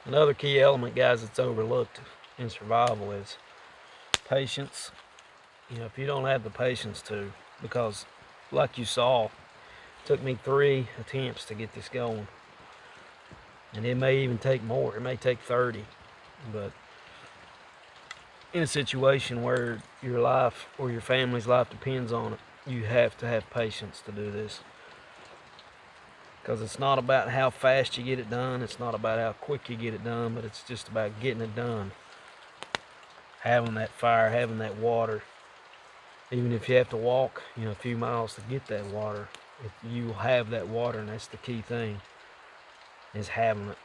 Another key element, guys, that's overlooked in survival is patience. You know, if you don't have the patience to, because like you saw, it took me 3 attempts to get this going. And it may even take more. It may take 30. But in a situation where your life or your family's life depends on it, you have to have patience to do this. Because it's not about how fast you get it done, it's not about how quick you get it done, but it's just about getting it done. Having that fire, having that water. Even if you have to walk, you know, a few miles to get that water, if you have that water, and that's the key thing, is having it.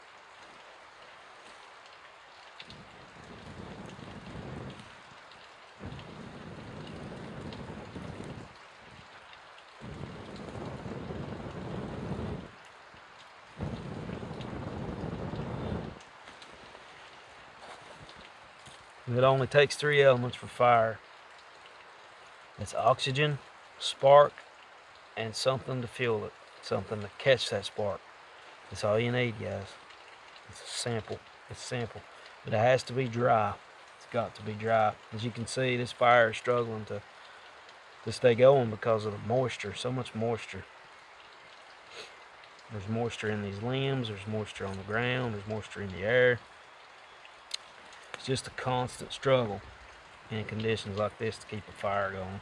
It only takes 3 elements for fire. It's oxygen, spark, and something to fuel it. Something to catch that spark. That's all you need, guys. It's simple. It's simple. But it has to be dry. It's got to be dry. As you can see, this fire is struggling to stay going because of the moisture. So much moisture. There's moisture in these limbs. There's moisture on the ground. There's moisture in the air. It's just a constant struggle in conditions like this to keep a fire going.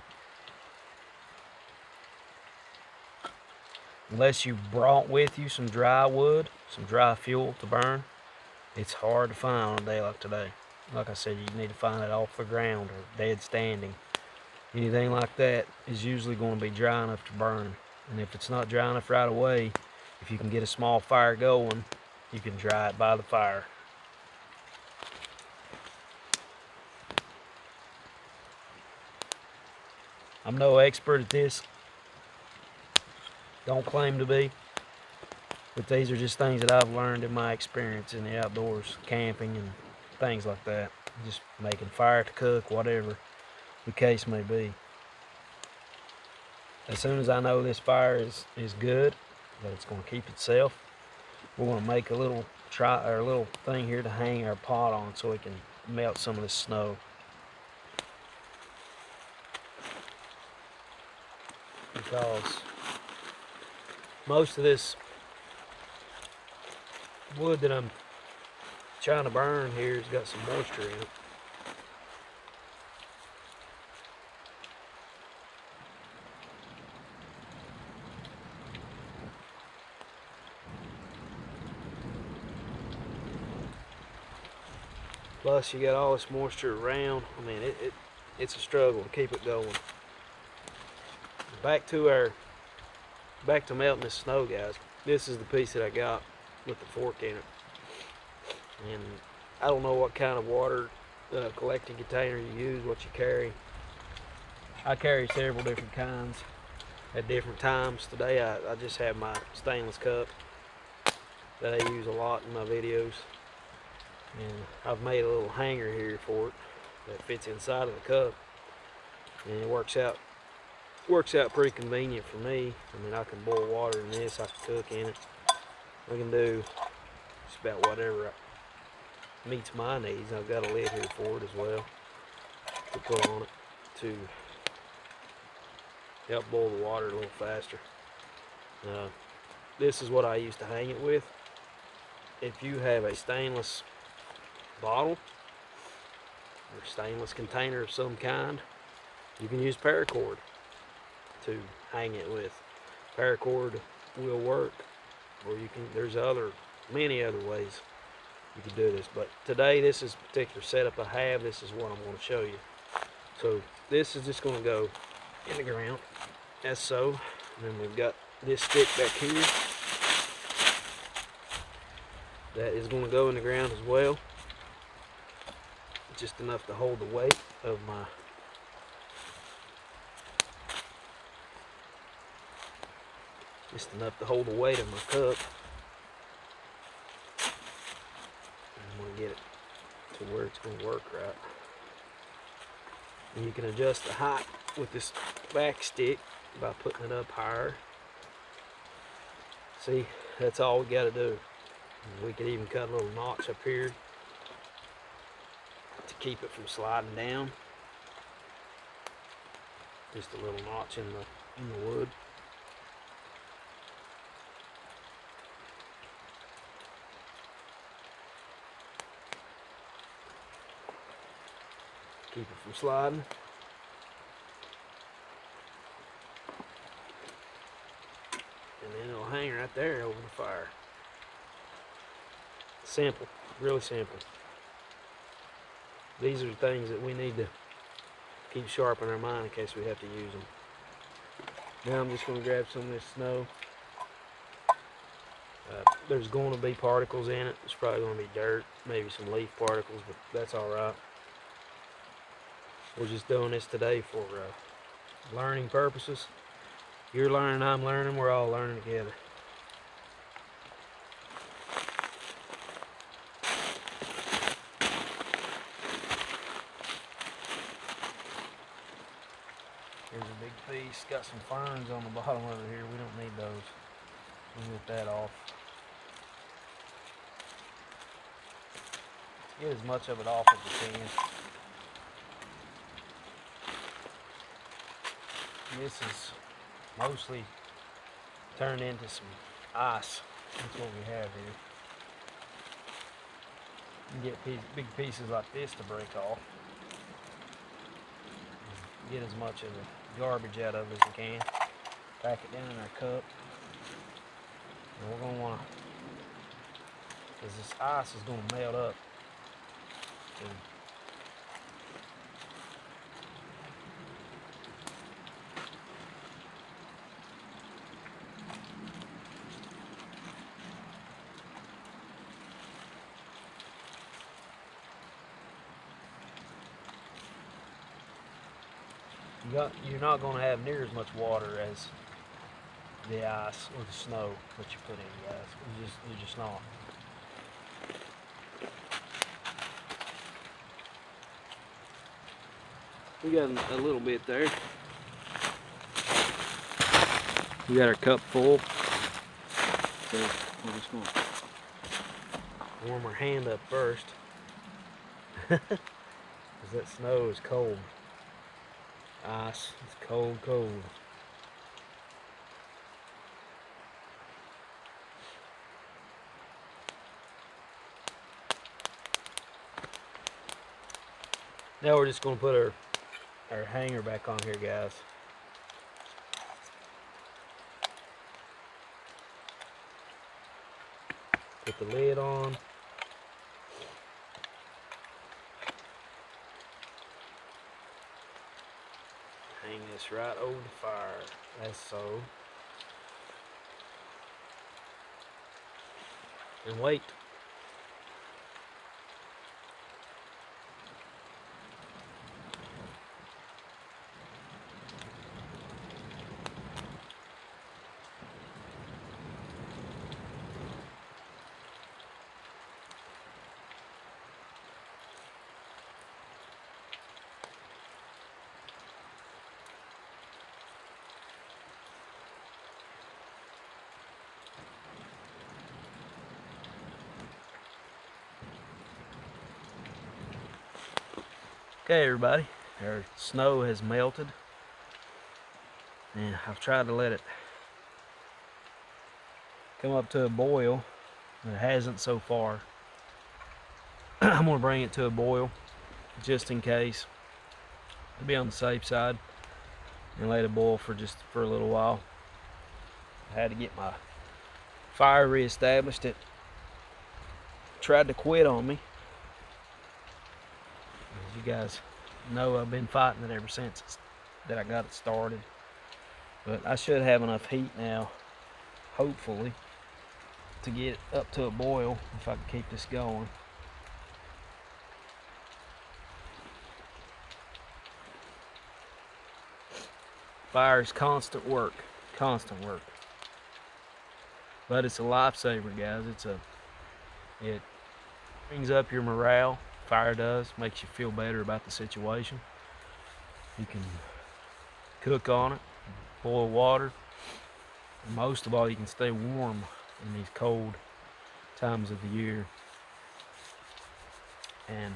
Unless you brought with you some dry wood, some dry fuel to burn, it's hard to find on a day like today. Like I said, you need to find it off the ground or dead standing. Anything like that is usually going to be dry enough to burn. And if it's not dry enough right away, if you can get a small fire going, you can dry it by the fire. I'm no expert at this. Don't claim to be. But these are just things that I've learned in my experience in the outdoors, camping and things like that. Just making fire to cook, whatever the case may be. As soon as I know this fire is good, that it's going to keep itself, we're going to make a little thing here to hang our pot on so we can melt some of this snow. Because most of this wood that I'm trying to burn here has got some moisture in it. Plus you got all this moisture around. I mean, it's a struggle to keep it going. Back to melting this snow, guys. This is the piece that I got with the fork in it. And I don't know what kind of water collecting container you use, what you carry. I carry several different kinds at different times. Today I just have my stainless cup that I use a lot in my videos. And I've made a little hanger here for it that fits inside of the cup. And it works out pretty convenient for me. I mean, I can boil water in this, I can cook in it. I can do just about whatever meets my needs. I've got a lid here for it as well to put on it to help boil the water a little faster. This is what I used to hang it with. If you have a stainless bottle or stainless container of some kind, you can use paracord to hang it with. Paracord will work, or there's many other ways you can do this, but today this is a particular setup I have. This is what I'm going to show you. So this is just going to go in the ground as so, and then we've got this stick back here that is going to go in the ground as well, just enough to hold the weight of my cup. I'm going to get it to where it's going to work right. And you can adjust the height with this back stick by putting it up higher. See, that's all we got to do. And we could even cut a little notch up here to keep it from sliding down. Just a little notch in the wood. Keep it from sliding. And then it'll hang right there over the fire. Simple, really simple. These are the things that we need to keep sharp in our mind in case we have to use them. Now I'm just going to grab some of this snow. There's going to be particles in it. It's probably going to be dirt, maybe some leaf particles, but that's alright. We're just doing this today for learning purposes. You're learning, I'm learning, we're all learning together. Here's a big piece, got some ferns on the bottom of it here. We don't need those. We'll get that off. Get as much of it off as you can. This is mostly turned into some ice. That's what we have here. You can get big pieces like this to break off. Get as much of the garbage out of it as we can. Pack it down in our cup. And we're going to want to, because this ice is going to melt up. And you're not going to have near as much water as the ice or the snow that you put in, guys. You're just not. We got a little bit there. We got our cup full. So we're just going to warm our hand up first. Because that snow is cold. Ice, it's cold, cold. Now we're just going to put our hanger back on here, guys. Put the lid on. Hang this right over the fire. That's so. And wait. Okay, everybody, our snow has melted, and I've tried to let it come up to a boil, but it hasn't so far. I'm going to bring it to a boil just in case, to be on the safe side, and let it boil for a little while. I had to get my fire reestablished. It tried to quit on me. As you guys know, I've been fighting it ever since that I got it started. But I should have enough heat now, hopefully, to get it up to a boil if I can keep this going. Fire is constant work, but it's a lifesaver, guys. It brings up your morale. Fire does, makes you feel better about the situation. You can cook on it, boil water, and most of all, you can stay warm in these cold times of the year. And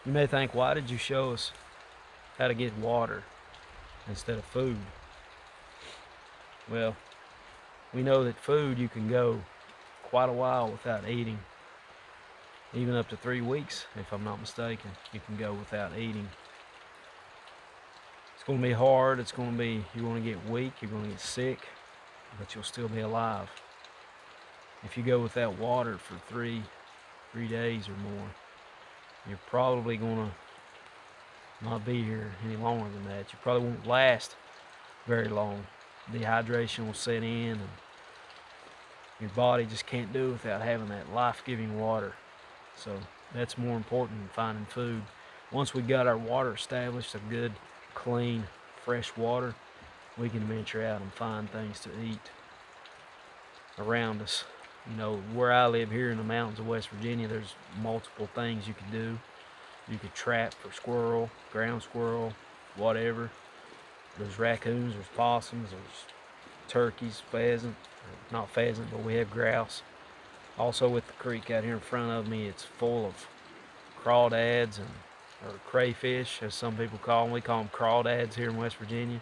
you may think, why did you show us how to get water instead of food? Well, we know that food you can go quite a while without eating, even up to 3 weeks, if I'm not mistaken. You can go without eating. It's going to be hard. You're going to get weak, you're going to get sick, but you'll still be alive. If you go without water for three days or more, you're probably going to not be here any longer than that. You probably won't last very long. Dehydration will set in, and your body just can't do it without having that life-giving water. So that's more important than finding food. Once we got our water established, a good, clean, fresh water, we can venture out and find things to eat around us. You know, where I live here in the mountains of West Virginia, there's multiple things you could do. You could trap for squirrel, ground squirrel, whatever. There's raccoons, there's possums, there's turkeys, pheasant, not pheasant, but we have grouse. Also with the creek out here in front of me, it's full of crawdads, or crayfish, as some people call them. We call them crawdads here in West Virginia.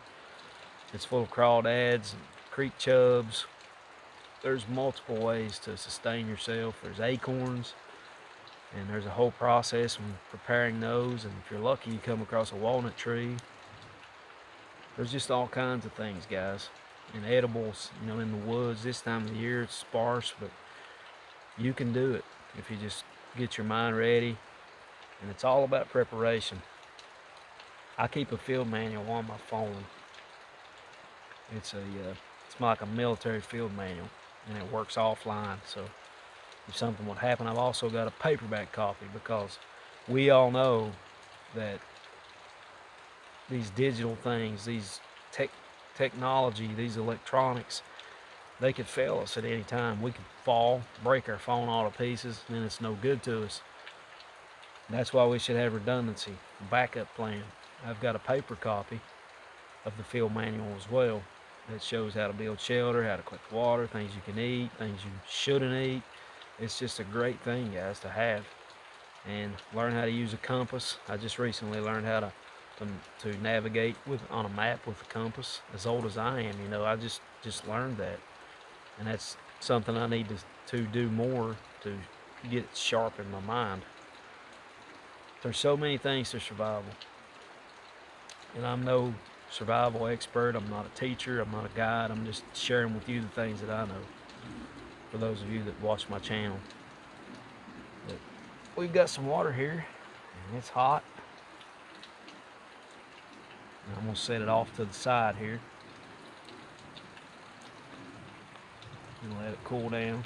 It's full of crawdads and creek chubs. There's multiple ways to sustain yourself. There's acorns, and there's a whole process in preparing those. And if you're lucky, you come across a walnut tree. There's just all kinds of things, guys. And edibles, you know, in the woods. This time of the year, it's sparse, but you can do it if you just get your mind ready. And it's all about preparation. I keep a field manual on my phone. It's like a military field manual, and it works offline. So if something would happen, I've also got a paperback copy, because we all know that these digital things, these technology, these electronics, they could fail us at any time. We could fall, break our phone all to pieces, and it's no good to us. And that's why we should have redundancy, a backup plan. I've got a paper copy of the field manual as well that shows how to build shelter, how to collect water, things you can eat, things you shouldn't eat. It's just a great thing, guys, to have. And learn how to use a compass. I just recently learned how to navigate on a map with a compass. As old as I am, you know, I just learned that. And that's something I need to do more to get sharp in my mind. There's so many things to survival. And I'm no survival expert. I'm not a teacher. I'm not a guide. I'm just sharing with you the things that I know, for those of you that watch my channel. But we've got some water here, and it's hot. And I'm going to set it off to the side here and let it cool down.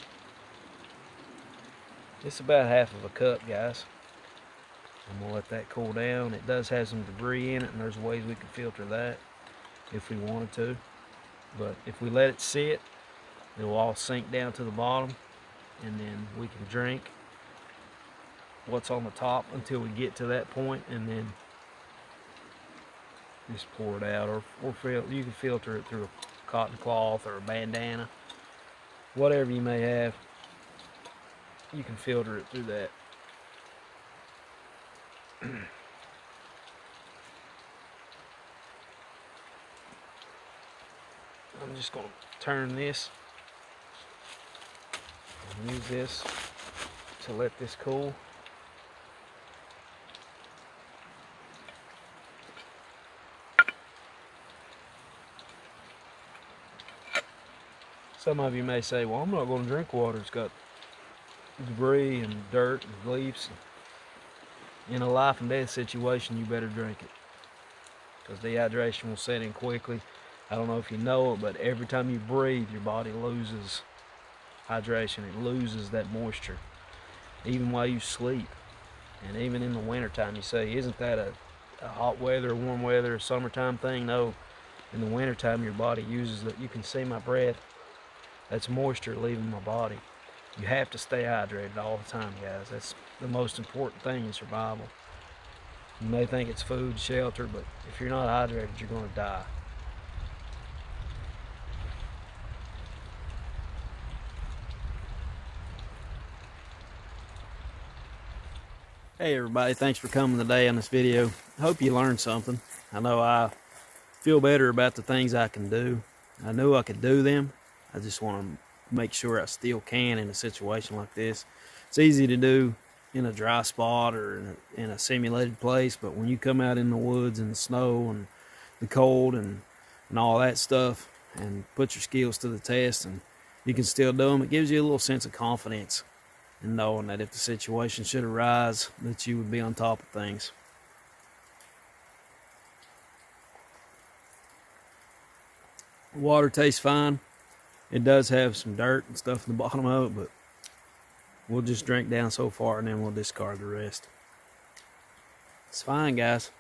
It's about half of a cup, guys. I'm going to let that cool down. It does have some debris in it, and there's ways we can filter that if we wanted to. But if we let it sit, it will all sink down to the bottom, and then we can drink what's on the top until we get to that point, and then just pour it out. Or you can filter it through a cotton cloth or a bandana. Whatever you may have, you can filter it through that. I'm just going to turn this and use this to let this cool. Some of you may say, well, I'm not going to drink water. It's got debris and dirt and leaves. In a life and death situation, you better drink it, because dehydration will set in quickly. I don't know if you know it, but every time you breathe, your body loses hydration. It loses that moisture, even while you sleep. And even in the wintertime, you say, isn't that a hot weather, warm weather, summertime thing? No, in the wintertime, your body uses it. You can see my breath. That's moisture leaving my body. You have to stay hydrated all the time, guys. That's the most important thing in survival. You may think it's food, shelter, but if you're not hydrated, you're going to die. Hey everybody, thanks for coming today on this video. Hope you learned something. I know I feel better about the things I can do. I knew I could do them. I just want to make sure I still can in a situation like this. It's easy to do in a dry spot or in a simulated place, but when you come out in the woods and the snow and the cold and all that stuff and put your skills to the test and you can still do them, it gives you a little sense of confidence and knowing that if the situation should arise, that you would be on top of things. The water tastes fine. It does have some dirt and stuff in the bottom of it, but we'll just drink down so far and then we'll discard the rest. It's fine, guys.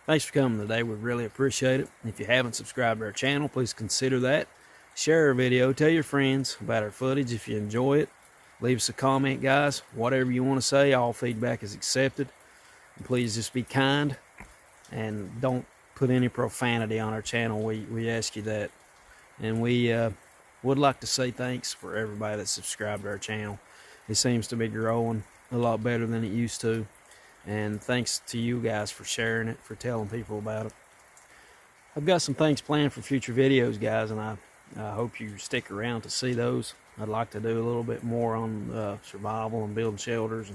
Thanks for coming today. We really appreciate it. If you haven't subscribed to our channel, please consider that. Share our video. Tell your friends about our footage if you enjoy it. Leave us a comment, guys. Whatever you want to say, all feedback is accepted. And please just be kind and don't put any profanity on our channel. We ask you that. And we would like to say thanks for everybody that subscribed to our channel. It seems to be growing a lot better than it used to. And thanks to you guys for sharing it, for telling people about it. I've got some things planned for future videos, guys, and I hope you stick around to see those. I'd like to do a little bit more on survival and building shelters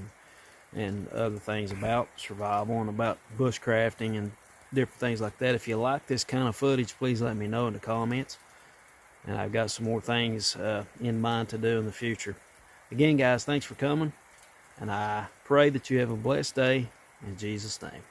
and other things about survival and about bushcrafting and different things like that. If you like this kind of footage, please let me know in the comments. And I've got some more things in mind to do in the future. Again, guys, thanks for coming. And I pray that you have a blessed day in Jesus' name.